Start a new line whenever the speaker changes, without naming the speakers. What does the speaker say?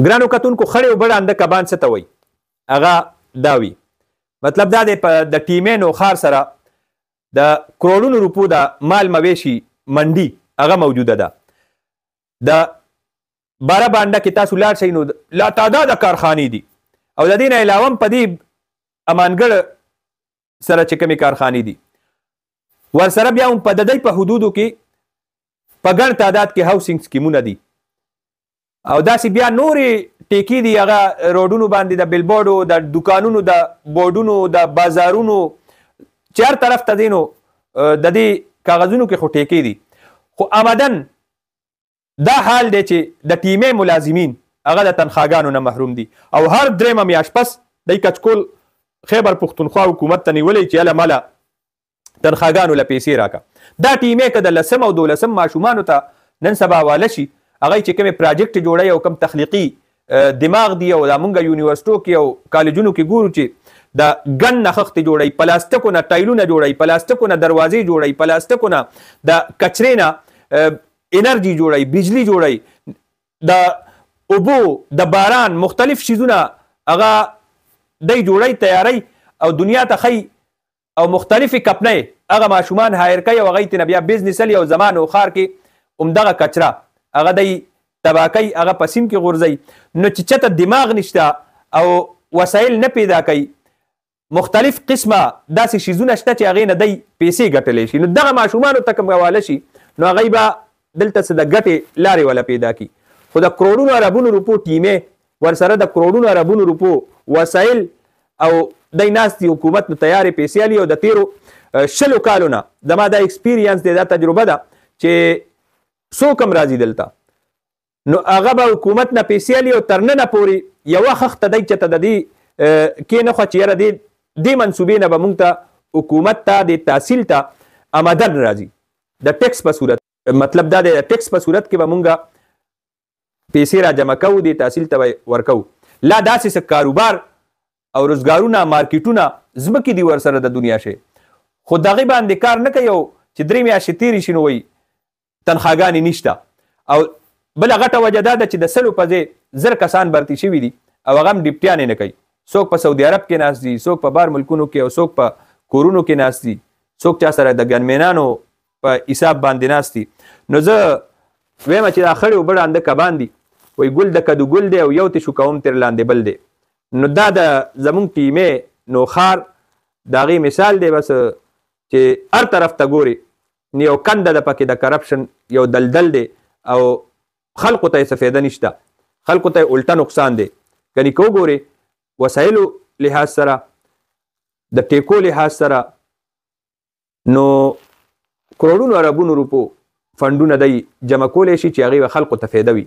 ګرانو کتونکو خړې او بړانده کبان څه ته وایي؟ هغه دا وي مطلب دا دی د ټیمې نوخار سره د کروڑونو روپو د مال مویشي منډي هغه موجوده ده. د باره بانډه کې تاسو لاړ شئ نو لا تعداده کارخانې دي او د دې نه علاوه هم په دې امانګړ سره چې کومې کارخانې دي ورسره بیا هم په د دوی په حدودو کې په ګڼ تعداد کې هاوسینګ سکیمونه دي او داسې بیا نورې ټیکې دي هغه روډونو باندې د بیلبورډو د دکانونو د بورډونو د بازارونو چې هر طرف ته دی نو د دې کاغذونو کې خو ټیکې دي خو آمدن دا حال دی چې د ټیمې ملازمین هغه د تنخواګانو نه محروم دي او هر درېیمه میاشت پس دی کچکول خیبر پښتونخوا حکومت ته نیولی چې هله مله تنخواګانو له پیسې راکړه. دا ټیمې که د 10 او 12 ماشومانو ته نن سبا حواله شي هغه چې کومې پراجیکټ جوړوي او کوم تخلیقي دماغ دی او دا مونږ یونیورسټو کې او کالجونو کې ګورو چې د ګن نه خښتې جوړوي، پلاستیکو نه ټایلونه جوړوي، پلاستیکو نه دروازې جوړوي، پلاستیکو نه د کچرې نه انرژي جوړوي، بجلی جوړوي، د اوبو د باران مختلف شیزونه هغه دی جوړوي تیاری او دنیا ته ښیي او مختلفې کپنۍ هغه ماشومان هایر کوي او هغوی ترې نه بیا بزنس هلي او زما نوښار کې همدغه کچره هغه دی تباه کوي هغه په سیم کې غورځوي. نو چې چېرته دماغ نشته او وسایل نه پیدا کوي مختلف قسمه داسې شیزونه شته چې هغې نه دی پیسې ګټلی شي نو دغه ماشومانو ته کوم حواله شي نو هغوی به دلته څه د ګټې لارې وله پیدا کړي. خو د کروڑونو اربونو روپو ټیمې ورسره د کروڑونو اربونو روپو وسایل او دی ناست دي حکومت نو تیارې پیسې هلي او د تیرو 20 کالو نه زما دا ایکسپیرینس دی دا تجربه ده چې څوک هم راځي دلته نو هغه به حکومت نه پیسې هلي او تر ننه پورې یوه خښته دی چې ته د دې کې نه خوه چې یاره دې منصوبې نه به مونږ ته حکومت ته د تحصیل ته آمدن راځي د ټیکس په صورت مطلب دا دی د ټیکس په صورت کې به مونږ پیسې را جمع کوو دې تحصیل ته به ورکوو. لا داسې څه کاروبار او روزګارونه مارکیټونه ځمکې دي ورسره د دنیا شی خو دغې باندې کار نه کوي او چې 3 میاشتې تېرې شي نو وایي تنخواګانې نشته او بله غټه وجه دا ده چې د 100 په ځای 1000 کسان برتي شوي دي او هغه هم ډیپټیانې نه کوي. څوک په سعودي عرب کې ناست دي، څوک په بار ملکونو کې او څوک په کورونو کې ناست دي، څوک چا سره د ګنمینانو په حساب باندې ناست دي. نو زه ویمه چې دا خړې او بړانده کبان دي وایي ګل د کدو ګل دی او یو تې شو کوم تر لاندې بل دی. نو دا د زمونږ ټیمې نوښار د هغې مثال دی بس چې هر طرف ته ګوري یو کنده ده پکې د کرپشن یو دلدل دی او خلقو ته یې څه فایده نشته، خلقو ته یې الټه نقصان دی. کنی که وګورې وسایلو لحاظ سره د ټیکو لحاظ سره نو کروڑونو اربونو روپو فنډونه دی جمع کولی شي چې هغې به خلقو ته فایده وي.